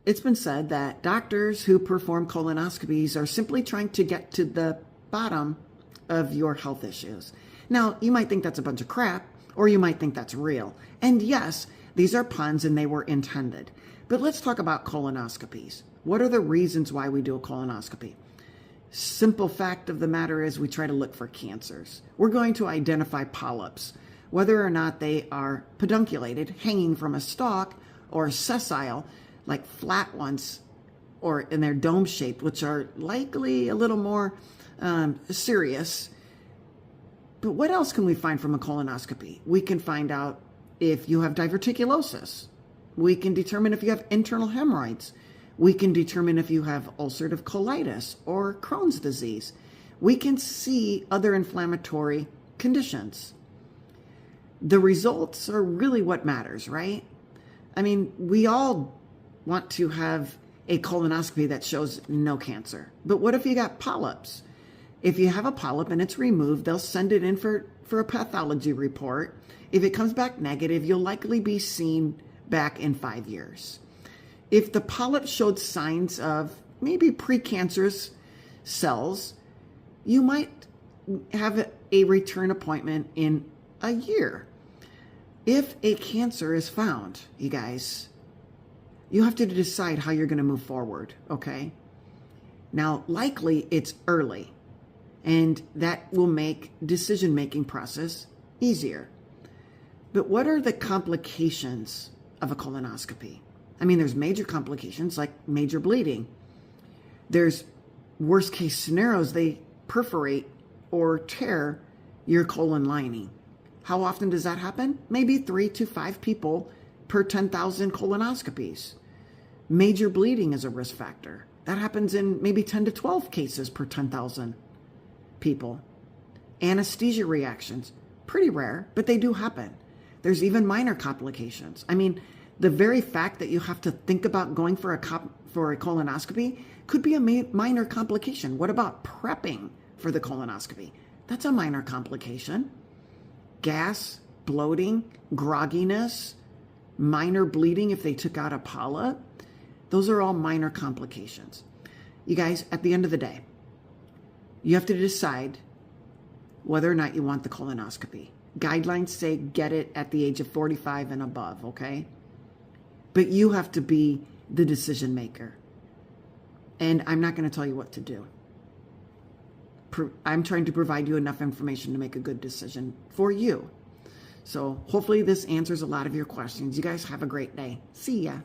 It's been said that doctors who perform colonoscopies are simply trying to get to the bottom of your health issues. Now, you might think that's a bunch of crap, or you might think that's real. And yes, these are puns and they were intended. But let's talk about colonoscopies. What are the reasons why we do a colonoscopy? Simple fact of the matter is we try to look for cancers. We're going to identify polyps, whether or not they are pedunculated, hanging from a stalk, or sessile, like flat ones, or in their dome-shaped, which are likely a little more serious. But what else can we find from a colonoscopy? We can find out if you have diverticulosis. We can determine if you have internal hemorrhoids. We can determine if you have ulcerative colitis or Crohn's disease. We can see other inflammatory conditions. The results are really what matters, right? I mean, we all want to have a colonoscopy that shows no cancer. But what if you got polyps? If you have a polyp and it's removed, they'll send it in for a pathology report. If it comes back negative, you'll likely be seen back in 5 years. If the polyp showed signs of maybe precancerous cells, you might have a return appointment in a year. If a cancer is found, you guys, you have to decide how you're going to move forward, okay? Now, likely it's early, and that will make decision-making process easier. But what are the complications of a colonoscopy? I mean, there's major complications like major bleeding. There's worst case scenarios, they perforate or tear your colon lining. How often does that happen? Maybe 3 to 5 people per 10,000 colonoscopies. Major bleeding is a risk factor. That happens in maybe 10 to 12 cases per 10,000 people. Anesthesia reactions, pretty rare, but they do happen. There's even minor complications. I mean, the very fact that you have to think about going for a colonoscopy could be a minor complication. What about prepping for the colonoscopy? That's a minor complication. Gas, bloating, grogginess, minor bleeding if they took out a polyp. Those are all minor complications. You guys, at the end of the day, you have to decide whether or not you want the colonoscopy. Guidelines say get it at the age of 45 and above, okay? But you have to be the decision maker. And I'm not going to tell you what to do. I'm trying to provide you enough information to make a good decision for you. So hopefully this answers a lot of your questions. You guys have a great day. See ya.